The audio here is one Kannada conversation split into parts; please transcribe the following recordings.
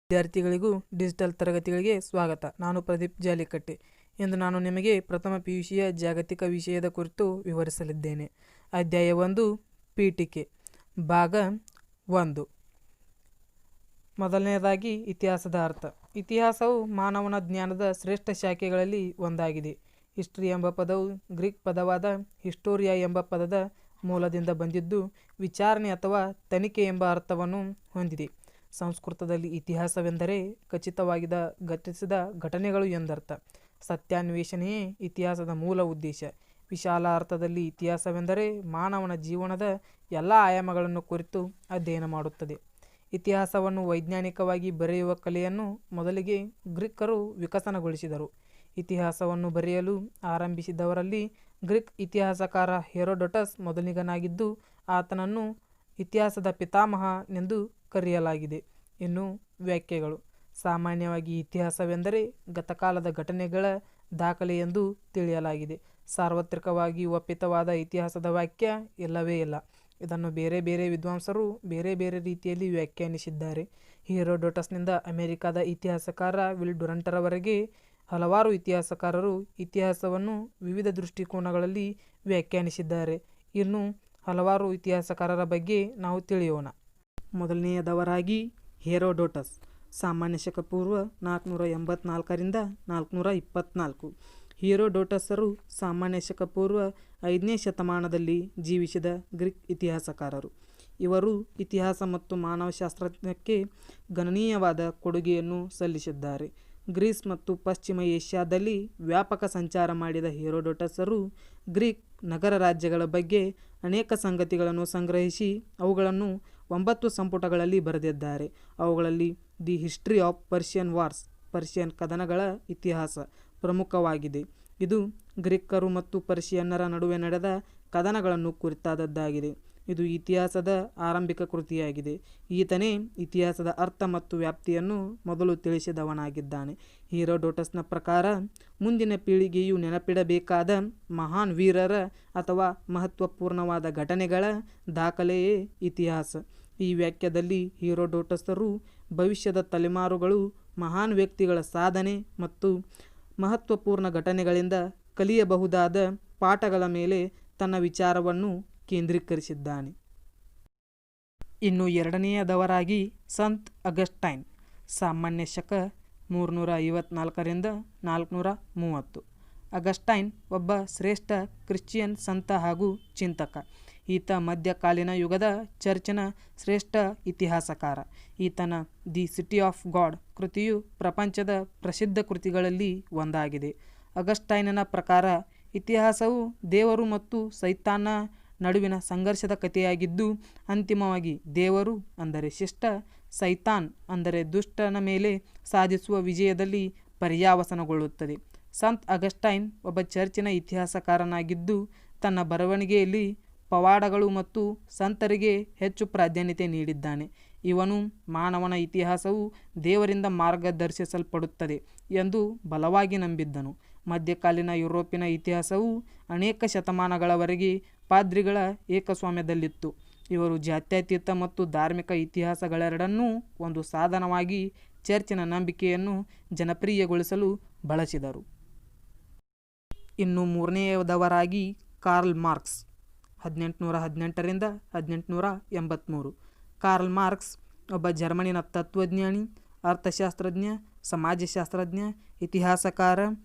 ವಿದ್ಯಾರ್ಥಿಗಳಿಗೂ ಡಿಜಿಟಲ್ ತರಗತಿಗಳಿಗೆ ಸ್ವಾಗತ. ನಾನು ಪ್ರದೀಪ್ ಜಾಲಿಕಟ್ಟೆ. ಇಂದು ನಾನು ನಿಮಗೆ ಪ್ರಥಮ PUCಯ ಜಾಗತಿಕ ವಿಷಯದ ಕುರಿತು ವಿವರಿಸಲಿದ್ದೇನೆ. ಅಧ್ಯಾಯ 1 ಪೀಠಿಕೆ ಭಾಗ 1. ಮೊದಲನೆಯದಾಗಿ ಇತಿಹಾಸದ ಅರ್ಥ. ಇತಿಹಾಸವು ಮಾನವನ ಜ್ಞಾನದ ಶ್ರೇಷ್ಠ ಶಾಖೆಗಳಲ್ಲಿ ಒಂದಾಗಿದೆ. ಹಿಸ್ಟ್ರಿ ಎಂಬ ಪದವು ಗ್ರೀಕ್ ಪದವಾದ ಹಿಸ್ಟೋರಿಯಾ ಎಂಬ ಪದದ ಮೂಲದಿಂದ ಬಂದಿದ್ದು ವಿಚಾರಣೆ ಅಥವಾ ತನಿಖೆ ಎಂಬ ಅರ್ಥವನ್ನು ಹೊಂದಿದೆ. ಸಂಸ್ಕೃತದಲ್ಲಿ ಇತಿಹಾಸವೆಂದರೆ ಖಚಿತವಾಗಿದ ಘಟಿಸಿದ ಘಟನೆಗಳು ಎಂದರ್ಥ. ಸತ್ಯಾನ್ವೇಷಣೆಯೇ ಇತಿಹಾಸದ ಮೂಲ ಉದ್ದೇಶ. ವಿಶಾಲ ಅರ್ಥದಲ್ಲಿ ಇತಿಹಾಸವೆಂದರೆ ಮಾನವನ ಜೀವನದ ಎಲ್ಲ ಆಯಾಮಗಳನ್ನು ಕುರಿತು ಅಧ್ಯಯನ ಮಾಡುತ್ತದೆ. ಇತಿಹಾಸವನ್ನು ವೈಜ್ಞಾನಿಕವಾಗಿ ಬರೆಯುವ ಕಲೆಯನ್ನು ಮೊದಲಿಗೆ ಗ್ರೀಕರು ವಿಕಸನಗೊಳಿಸಿದರು. ಇತಿಹಾಸವನ್ನು ಬರೆಯಲು ಆರಂಭಿಸಿದವರಲ್ಲಿ ಗ್ರೀಕ್ ಇತಿಹಾಸಕಾರ ಹೆರೋಡೋಟಸ್ ಮೊದಲಿಗನಾಗಿದ್ದು ಆತನನ್ನು ಇತಿಹಾಸದ ಪಿತಾಮಹನೆಂದು ಕರೆಯಲಾಗಿದೆ. ಇನ್ನು ವ್ಯಾಖ್ಯೆಗಳು. ಸಾಮಾನ್ಯವಾಗಿ ಇತಿಹಾಸವೆಂದರೆ ಗತಕಾಲದ ಘಟನೆಗಳ ದಾಖಲೆ ಎಂದು ತಿಳಿಯಲಾಗಿದೆ. ಸಾರ್ವತ್ರಿಕವಾಗಿ ಒಪ್ಪಿತವಾದ ಇತಿಹಾಸದ ವಾಕ್ಯ ಇಲ್ಲವೇ ಇಲ್ಲ. ಇದನ್ನು ಬೇರೆ ಬೇರೆ ವಿದ್ವಾಂಸರು ಬೇರೆ ಬೇರೆ ರೀತಿಯಲ್ಲಿ ವ್ಯಾಖ್ಯಾನಿಸಿದ್ದಾರೆ. ಹೆರೋಡೋಟಸ್ನಿಂದ ಅಮೆರಿಕದ ಇತಿಹಾಸಕಾರ ವಿಲ್ ಡುರಂಟರವರೆಗೆ ಹಲವಾರು ಇತಿಹಾಸಕಾರರು ಇತಿಹಾಸವನ್ನು ವಿವಿಧ ದೃಷ್ಟಿಕೋನಗಳಲ್ಲಿ ವ್ಯಾಖ್ಯಾನಿಸಿದ್ದಾರೆ. ಇನ್ನು ಹಲವಾರು ಇತಿಹಾಸಕಾರರ ಬಗ್ಗೆ ನಾವು ತಿಳಿಯೋಣ. ಮೊದಲನೆಯದವರಾಗಿ ಹೆರೋಡೋಟಸ್. ಸಾಮಾನ್ಯ ಶಕ ಪೂರ್ವ 484 424. ಹೆರೋಡೋಟಸರು ಸಾಮಾನ್ಯ ಶಕ ಪೂರ್ವ 5ನೇ ಶತಮಾನದಲ್ಲಿ ಜೀವಿಸಿದ ಗ್ರೀಕ್ ಇತಿಹಾಸಕಾರರು. ಇವರು ಇತಿಹಾಸ ಮತ್ತು ಮಾನವಶಾಸ್ತ್ರಜ್ಞಕ್ಕೆ ಗಣನೀಯವಾದ ಕೊಡುಗೆಯನ್ನು ಸಲ್ಲಿಸಿದ್ದಾರೆ. ಗ್ರೀಸ್ ಮತ್ತು ಪಶ್ಚಿಮ ಏಷ್ಯಾದಲ್ಲಿ ವ್ಯಾಪಕ ಸಂಚಾರ ಮಾಡಿದ ಹೆರೋಡೋಟಸರು ಗ್ರೀಕ್ ನಗರ ರಾಜ್ಯಗಳ ಬಗ್ಗೆ ಅನೇಕ ಸಂಗತಿಗಳನ್ನು ಸಂಗ್ರಹಿಸಿ ಅವುಗಳನ್ನು 9 ಸಂಪುಟಗಳಲ್ಲಿ ಬರೆದಿದ್ದಾರೆ. ಅವುಗಳಲ್ಲಿ the history of Persian wars, Persian ಕದನಗಳ ಇತಿಹಾಸ ಪ್ರಮುಖವಾಗಿದೆ. ಇದು ಗ್ರೀಕರು ಮತ್ತು ಪರ್ಷಿಯನ್ನರ ನಡುವೆ ನಡೆದ ಕದನಗಳನ್ನು ಕುರಿತಾದದ್ದಾಗಿದೆ. ಇದು ಇತಿಹಾಸದ ಆರಂಭಿಕ ಕೃತಿಯಾಗಿದೆ. ಈತನೇ ಇತಿಹಾಸದ ಅರ್ಥ ಮತ್ತು ವ್ಯಾಪ್ತಿಯನ್ನು ಮೊದಲು ತಿಳಿಸಿದವನಾಗಿದ್ದಾನೆ. ಹೆರೋಡೋಟಸ್ನ ಪ್ರಕಾರ ಮುಂದಿನ ಪೀಳಿಗೆಯು ನೆನಪಿಡಬೇಕಾದ ಮಹಾನ್ ವೀರರ ಅಥವಾ ಮಹತ್ವಪೂರ್ಣವಾದ ಘಟನೆಗಳ ದಾಖಲೆಯೇ ಇತಿಹಾಸ. ಈ ವಾಕ್ಯದಲ್ಲಿ ಹೆರೋಡೋಟಸರು ಭವಿಷ್ಯದ ತಲೆಮಾರುಗಳು ಮಹಾನ್ ವ್ಯಕ್ತಿಗಳ ಸಾಧನೆ ಮತ್ತು ಮಹತ್ವಪೂರ್ಣ ಘಟನೆಗಳಿಂದ ಕಲಿಯಬಹುದಾದ ಪಾಠಗಳ ಮೇಲೆ ತನ್ನ ವಿಚಾರವನ್ನು ಕೇಂದ್ರೀಕರಿಸಿದ್ದಾನೆ. ಇನ್ನು ಎರಡನೆಯದವರಾಗಿ ಸಂತ್ ಅಗಸ್ಟೈನ್. ಸಾಮಾನ್ಯ ಶಕ 354 430. ಅಗಸ್ಟೈನ್ ಒಬ್ಬ ಶ್ರೇಷ್ಠ ಕ್ರಿಶ್ಚಿಯನ್ ಸಂತ ಹಾಗೂ ಚಿಂತಕ. ಈತ ಮಧ್ಯಕಾಲೀನ ಯುಗದ ಚರ್ಚಿನ ಶ್ರೇಷ್ಠ ಇತಿಹಾಸಕಾರ. ಈತನ ದಿ ಸಿಟಿ ಆಫ್ ಗಾಡ್ ಕೃತಿಯು ಪ್ರಪಂಚದ ಪ್ರಸಿದ್ಧ ಕೃತಿಗಳಲ್ಲಿ ಒಂದಾಗಿದೆ. ಅಗಸ್ಟೈನನ ಪ್ರಕಾರ ಇತಿಹಾಸವು ದೇವರು ಮತ್ತು ಸೈತಾನ್ನ ನಡುವಿನ ಸಂಘರ್ಷದ ಕಥೆಯಾಗಿದ್ದು ಅಂತಿಮವಾಗಿ ದೇವರು ಅಂದರೆ ಶಿಷ್ಟ, ಸೈತಾನ್ ಅಂದರೆ ದುಷ್ಟನ ಮೇಲೆ ಸಾಧಿಸುವ ವಿಜಯದಲ್ಲಿ ಪರ್ಯಾವಸನಗೊಳ್ಳುತ್ತದೆ. ಸಂತ್ ಅಗಸ್ಟೈನ್ ಒಬ್ಬ ಚರ್ಚಿನ ಇತಿಹಾಸಕಾರನಾಗಿದ್ದು ತನ್ನ ಬರವಣಿಗೆಯಲ್ಲಿ ಪವಾಡಗಳು ಮತ್ತು ಸಂತರಿಗೆ ಹೆಚ್ಚು ಪ್ರಾಧಾನ್ಯತೆ ನೀಡಿದ್ದಾನೆ. ಇವನು ಮಾನವನ ಇತಿಹಾಸವು ದೇವರಿಂದ ಮಾರ್ಗದರ್ಶಿಸಲ್ಪಡುತ್ತದೆ ಎಂದು ಬಲವಾಗಿ ನಂಬಿದ್ದನು. ಮಧ್ಯಕಾಲೀನ ಯುರೋಪಿನ ಇತಿಹಾಸವು ಅನೇಕ ಶತಮಾನಗಳವರೆಗೆ ಪಾದ್ರಿಗಳ ಏಕಸ್ವಾಮ್ಯದಲ್ಲಿತ್ತು. ಇವರು ಜಾತ್ಯತೀತ ಮತ್ತು ಧಾರ್ಮಿಕ ಇತಿಹಾಸಗಳೆರಡನ್ನೂ ಒಂದು ಸಾಧನವಾಗಿ ಚರ್ಚಿನ ನಂಬಿಕೆಯನ್ನು ಜನಪ್ರಿಯಗೊಳಿಸಲು ಬಳಸಿದರು. ಇನ್ನು ಮೂರನೆಯದವರಾಗಿ ಕಾರ್ಲ್ ಮಾರ್ಕ್ಸ್. 1818 1883. ಕಾರ್ಲ್ ಮಾರ್ಕ್ಸ್ ಒಬ್ಬ ಜರ್ಮನಿನ ತತ್ವಜ್ಞಾನಿ, ಅರ್ಥಶಾಸ್ತ್ರಜ್ಞ, ಸಮಾಜಶಾಸ್ತ್ರಜ್ಞ, ಇತಿಹಾಸಕಾರ,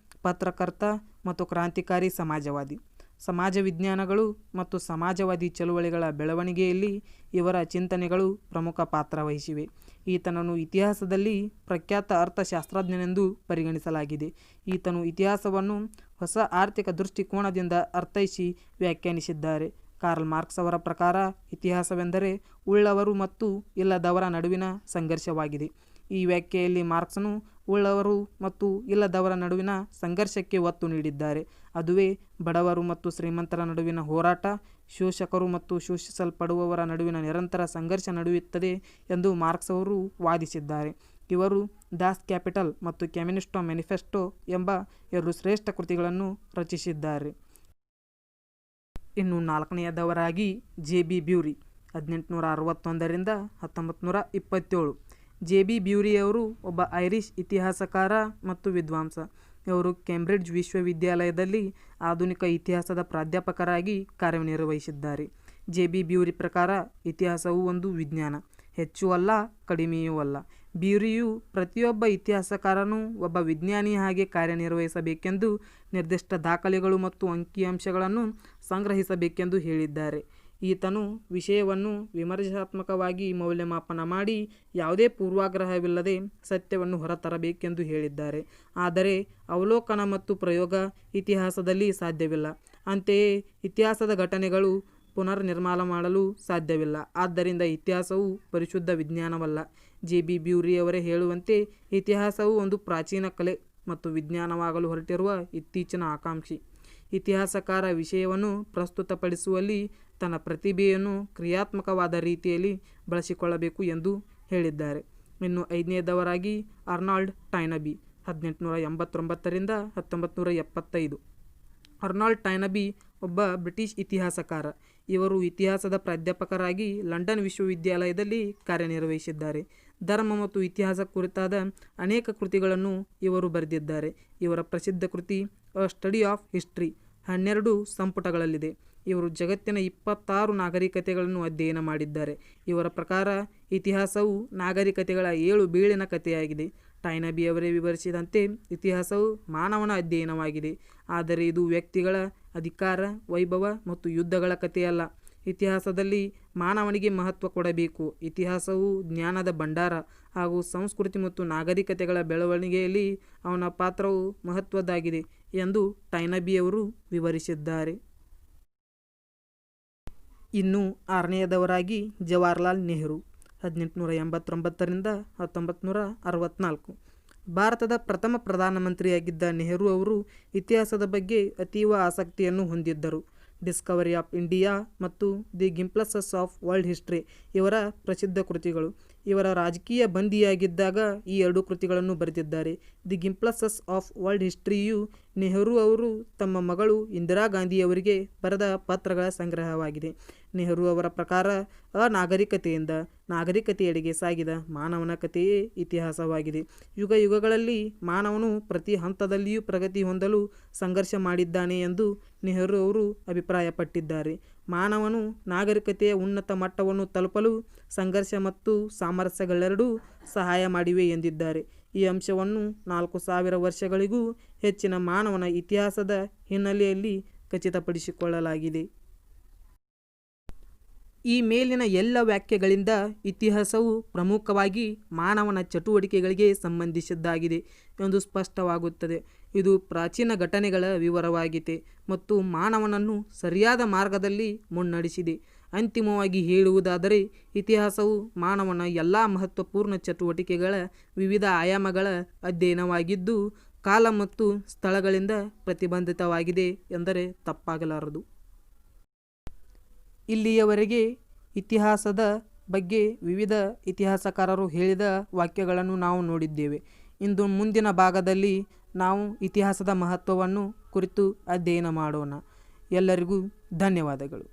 ಪತ್ರಕರ್ತ ಮತ್ತು ಕ್ರಾಂತಿಕಾರಿ ಸಮಾಜವಾದಿ. ಸಮಾಜ ವಿಜ್ಞಾನಗಳು ಮತ್ತು ಸಮಾಜವಾದಿ ಚಳುವಳಿಗಳ ಬೆಳವಣಿಗೆಯಲ್ಲಿ ಇವರ ಚಿಂತನೆಗಳು ಪ್ರಮುಖ ಪಾತ್ರ ವಹಿಸಿವೆ. ಈತನನ್ನು ಇತಿಹಾಸದಲ್ಲಿ ಪ್ರಖ್ಯಾತ ಅರ್ಥಶಾಸ್ತ್ರಜ್ಞನೆಂದು ಪರಿಗಣಿಸಲಾಗಿದೆ. ಈತನು ಇತಿಹಾಸವನ್ನು ಹೊಸ ಆರ್ಥಿಕ ದೃಷ್ಟಿಕೋನದಿಂದ ಅರ್ಥೈಸಿ ವ್ಯಾಖ್ಯಾನಿಸಿದ್ದಾರೆ. ಕಾರ್ಲ್ ಮಾರ್ಕ್ಸ್ ಅವರ ಪ್ರಕಾರ ಇತಿಹಾಸವೆಂದರೆ ಉಳ್ಳವರು ಮತ್ತು ಇಲ್ಲದವರ ನಡುವಿನ ಸಂಘರ್ಷವಾಗಿದೆ. ಈ ವ್ಯಾಖ್ಯೆಯಲ್ಲಿ ಮಾರ್ಕ್ಸನು ಉಳ್ಳವರು ಮತ್ತು ಇಲ್ಲದವರ ನಡುವಿನ ಸಂಘರ್ಷಕ್ಕೆ ಒತ್ತು ನೀಡಿದ್ದಾರೆ. ಅದುವೇ ಬಡವರು ಮತ್ತು ಶ್ರೀಮಂತರ ನಡುವಿನ ಹೋರಾಟ, ಶೋಷಕರು ಮತ್ತು ಶೋಷಿಸಲ್ಪಡುವವರ ನಡುವಿನ ನಿರಂತರ ಸಂಘರ್ಷ ನಡೆಯುತ್ತದೆ ಎಂದು ಮಾರ್ಕ್ಸ್ ಅವರು ವಾದಿಸಿದ್ದಾರೆ. ಇವರು ದಾಸ್ ಕ್ಯಾಪಿಟಲ್ ಮತ್ತು ಕಮ್ಯುನಿಸ್ಟ್ ಮ್ಯಾನಿಫೆಸ್ಟೋ ಎಂಬ 2 ಶ್ರೇಷ್ಠ ಕೃತಿಗಳನ್ನು ರಚಿಸಿದ್ದಾರೆ. ಇನ್ನು ನಾಲ್ಕನೆಯದವರಾಗಿ ಜೆ.ಬಿ. ಬ್ಯೂರಿ. 1861 1927. ಜೆ.ಬಿ. ಬ್ಯೂರಿಯವರು ಒಬ್ಬ ಐರಿಷ್ ಇತಿಹಾಸಕಾರ ಮತ್ತು ವಿದ್ವಾಂಸ. ಇವರು ಕೇಂಬ್ರಿಡ್ಜ್ ವಿಶ್ವವಿದ್ಯಾಲಯದಲ್ಲಿ ಆಧುನಿಕ ಇತಿಹಾಸದ ಪ್ರಾಧ್ಯಾಪಕರಾಗಿ ಕಾರ್ಯನಿರ್ವಹಿಸಿದ್ದಾರೆ. ಜೆ.ಬಿ. ಬ್ಯೂರಿ ಪ್ರಕಾರ ಇತಿಹಾಸವು ಒಂದು ವಿಜ್ಞಾನ, ಹೆಚ್ಚು ಅಲ್ಲ ಕಡಿಮೆಯೂ ಅಲ್ಲ. ಬ್ಯೂರಿಯು ಪ್ರತಿಯೊಬ್ಬ ಇತಿಹಾಸಕಾರನು ಒಬ್ಬ ವಿಜ್ಞಾನಿ ಹಾಗೆ ಕಾರ್ಯನಿರ್ವಹಿಸಬೇಕೆಂದು, ನಿರ್ದಿಷ್ಟ ದಾಖಲೆಗಳು ಮತ್ತು ಅಂಕಿಅಂಶಗಳನ್ನು ಸಂಗ್ರಹಿಸಬೇಕೆಂದು ಹೇಳಿದ್ದಾರೆ. ಈತನು ವಿಷಯವನ್ನು ವಿಮರ್ಶಾತ್ಮಕವಾಗಿ ಮೌಲ್ಯಮಾಪನ ಮಾಡಿ ಯಾವುದೇ ಪೂರ್ವಾಗ್ರಹವಿಲ್ಲದೆ ಸತ್ಯವನ್ನು ಹೊರತರಬೇಕೆಂದು ಹೇಳಿದ್ದಾರೆ. ಆದರೆ ಅವಲೋಕನ ಮತ್ತು ಪ್ರಯೋಗ ಇತಿಹಾಸದಲ್ಲಿ ಸಾಧ್ಯವಿಲ್ಲ. ಅಂತೆಯೇ ಇತಿಹಾಸದ ಘಟನೆಗಳು ಪುನರ್ನಿರ್ಮಾಣ ಮಾಡಲು ಸಾಧ್ಯವಿಲ್ಲ. ಆದ್ದರಿಂದ ಇತಿಹಾಸವು ಪರಿಶುದ್ಧ ವಿಜ್ಞಾನವಲ್ಲ. ಜೆ.ಬಿ. ಬ್ಯೂರಿಯವರೇ ಹೇಳುವಂತೆ, ಇತಿಹಾಸವು ಒಂದು ಪ್ರಾಚೀನ ಕಲೆ ಮತ್ತು ವಿಜ್ಞಾನವಾಗಲು ಹೊರಟಿರುವ ಇತ್ತೀಚಿನ ಆಕಾಂಕ್ಷಿ. ಇತಿಹಾಸಕಾರ ವಿಷಯವನ್ನು ಪ್ರಸ್ತುತಪಡಿಸುವಲ್ಲಿ ತನ್ನ ಪ್ರತಿಭೆಯನ್ನು ಕ್ರಿಯಾತ್ಮಕವಾದ ರೀತಿಯಲ್ಲಿ ಬಳಸಿಕೊಳ್ಳಬೇಕು ಎಂದು ಹೇಳಿದ್ದಾರೆ. ಇನ್ನು 5ನೇದವರಾಗಿ ಅರ್ನಾಲ್ಡ್ ಟೈನಬಿ 1889 1975. ಅರ್ನಾಲ್ಡ್ ಟೈನಬಿ ಒಬ್ಬ ಬ್ರಿಟಿಷ್ ಇತಿಹಾಸಕಾರ. ಇವರು ಇತಿಹಾಸದ ಪ್ರಾಧ್ಯಾಪಕರಾಗಿ ಲಂಡನ್ ವಿಶ್ವವಿದ್ಯಾಲಯದಲ್ಲಿ ಕಾರ್ಯನಿರ್ವಹಿಸಿದ್ದಾರೆ. ಧರ್ಮ ಮತ್ತು ಇತಿಹಾಸ ಕುರಿತಾದ ಅನೇಕ ಕೃತಿಗಳನ್ನು ಇವರು ಬರೆದಿದ್ದಾರೆ. ಇವರ ಪ್ರಸಿದ್ಧ ಕೃತಿ ಅ ಸ್ಟಡಿ ಆಫ್ ಹಿಸ್ಟ್ರಿ 12 ಸಂಪುಟಗಳಲ್ಲಿದೆ. ಇವರು ಜಗತ್ತಿನ 26 ನಾಗರಿಕತೆಗಳನ್ನು ಅಧ್ಯಯನ ಮಾಡಿದ್ದಾರೆ. ಇವರ ಪ್ರಕಾರ ಇತಿಹಾಸವು ನಾಗರಿಕತೆಗಳ 7 ಬೀಳಿನ ಕಥೆಯಾಗಿದೆ. ಟೈನಬಿಯವರೇ ವಿವರಿಸಿದಂತೆ, ಇತಿಹಾಸವು ಮಾನವನ ಅಧ್ಯಯನವಾಗಿದೆ, ಆದರೆ ಇದು ವ್ಯಕ್ತಿಗಳ ಅಧಿಕಾರ, ವೈಭವ ಮತ್ತು ಯುದ್ಧಗಳ ಕಥೆಯಲ್ಲ. ಇತಿಹಾಸದಲ್ಲಿ ಮಾನವನಿಗೆ ಮಹತ್ವ ಕೊಡಬೇಕು. ಇತಿಹಾಸವು ಜ್ಞಾನದ ಭಂಡಾರ ಹಾಗೂ ಸಂಸ್ಕೃತಿ ಮತ್ತು ನಾಗರಿಕತೆಗಳ ಬೆಳವಣಿಗೆಯಲ್ಲಿ ಅವನ ಪಾತ್ರವು ಮಹತ್ವದ್ದಾಗಿದೆ ಎಂದು ಟೈನಬಿಯವರು ವಿವರಿಸಿದ್ದಾರೆ. ಇನ್ನು 6ನೇದವರಾಗಿ ಜವಾಹರ್ಲಾಲ್ ನೆಹರು 1889 1964. ಭಾರತದ ಪ್ರಥಮ ಪ್ರಧಾನಮಂತ್ರಿಯಾಗಿದ್ದ ನೆಹರು ಅವರು ಇತಿಹಾಸದ ಬಗ್ಗೆ ಅತೀವ ಆಸಕ್ತಿಯನ್ನು ಹೊಂದಿದ್ದರು. ಡಿಸ್ಕವರಿ ಆಫ್ ಇಂಡಿಯಾ ಮತ್ತು ದಿ ಗಿಂಪ್ಲಸಸ್ ಆಫ್ ವರ್ಲ್ಡ್ ಹಿಸ್ಟ್ರಿ ಇವರ ಪ್ರಸಿದ್ಧ ಕೃತಿಗಳು. ಇವರ ರಾಜಕೀಯ ಬಂದಿಯಾಗಿದ್ದಾಗ ಈ 2 ಕೃತಿಗಳನ್ನು ಬರೆದಿದ್ದಾರೆ. ದಿ ಗಿಂಪ್ಲಸಸ್ ಆಫ್ ವರ್ಲ್ಡ್ ಹಿಸ್ಟ್ರಿಯು ನೆಹರು ಅವರು ತಮ್ಮ ಮಗಳು ಇಂದಿರಾ ಗಾಂಧಿಯವರಿಗೆ ಬರೆದ ಪತ್ರಗಳ ಸಂಗ್ರಹವಾಗಿದೆ. ನೆಹರು ಅವರ ಪ್ರಕಾರ ಅನಾಗರಿಕತೆಯಿಂದ ನಾಗರಿಕತೆಯೆಡೆಗೆ ಸಾಗಿದ ಮಾನವನ ಕಥೆಯೇ ಇತಿಹಾಸವಾಗಿದೆ. ಯುಗ ಯುಗಗಳಲ್ಲಿ ಮಾನವನು ಪ್ರತಿ ಹಂತದಲ್ಲಿಯೂ ಪ್ರಗತಿ ಹೊಂದಲು ಸಂಘರ್ಷ ಮಾಡಿದ್ದಾನೆ ಎಂದು ನೆಹರು ಅವರು ಅಭಿಪ್ರಾಯಪಟ್ಟಿದ್ದಾರೆ. ಮಾನವನು ನಾಗರಿಕತೆಯ ಉನ್ನತ ಮಟ್ಟವನ್ನು ತಲುಪಲು ಸಂಘರ್ಷ ಮತ್ತು ಸಾಮರಸ್ಯಗಳೆರಡೂ ಸಹಾಯ ಮಾಡಿವೆ ಎಂದಿದ್ದಾರೆ. ಈ ಅಂಶವನ್ನು 4000 ವರ್ಷಗಳಿಗೂ ಹೆಚ್ಚಿನ ಮಾನವನ ಇತಿಹಾಸದ ಹಿನ್ನೆಲೆಯಲ್ಲಿ ಖಚಿತಪಡಿಸಿಕೊಳ್ಳಲಾಗಿದೆ. ಈ ಮೇಲಿನ ಎಲ್ಲ ವ್ಯಾಖ್ಯೆಗಳಿಂದ ಇತಿಹಾಸವು ಪ್ರಮುಖವಾಗಿ ಮಾನವನ ಚಟುವಟಿಕೆಗಳಿಗೆ ಸಂಬಂಧಿಸಿದ್ದಾಗಿದೆ ಎಂದು ಸ್ಪಷ್ಟವಾಗುತ್ತದೆ. ಇದು ಪ್ರಾಚೀನ ಘಟನೆಗಳ ವಿವರವಾಗಿದೆ ಮತ್ತು ಮಾನವನನ್ನು ಸರಿಯಾದ ಮಾರ್ಗದಲ್ಲಿ ಮುನ್ನಡೆಸಿದೆ. ಅಂತಿಮವಾಗಿ ಹೇಳುವುದಾದರೆ, ಇತಿಹಾಸವು ಮಾನವನ ಎಲ್ಲ ಮಹತ್ವಪೂರ್ಣ ಚಟುವಟಿಕೆಗಳ ವಿವಿಧ ಆಯಾಮಗಳ ಅಧ್ಯಯನವಾಗಿದ್ದು, ಕಾಲ ಮತ್ತು ಸ್ಥಳಗಳಿಂದ ಪ್ರತಿಬಂಧಿತವಾಗಿದೆ ಎಂದರೆ ತಪ್ಪಾಗಲಾರದು. ಇಲ್ಲಿಯವರೆಗೆ ಇತಿಹಾಸದ ಬಗ್ಗೆ ವಿವಿಧ ಇತಿಹಾಸಕಾರರು ಹೇಳಿದ ವಾಕ್ಯಗಳನ್ನು ನಾವು ನೋಡಿದ್ದೇವೆ. ಇಂದು ಮುಂದಿನ ಭಾಗದಲ್ಲಿ ನಾವು ಇತಿಹಾಸದ ಮಹತ್ವವನ್ನು ಕುರಿತು ಅಧ್ಯಯನ ಮಾಡೋಣ. ಎಲ್ಲರಿಗೂ ಧನ್ಯವಾದಗಳು.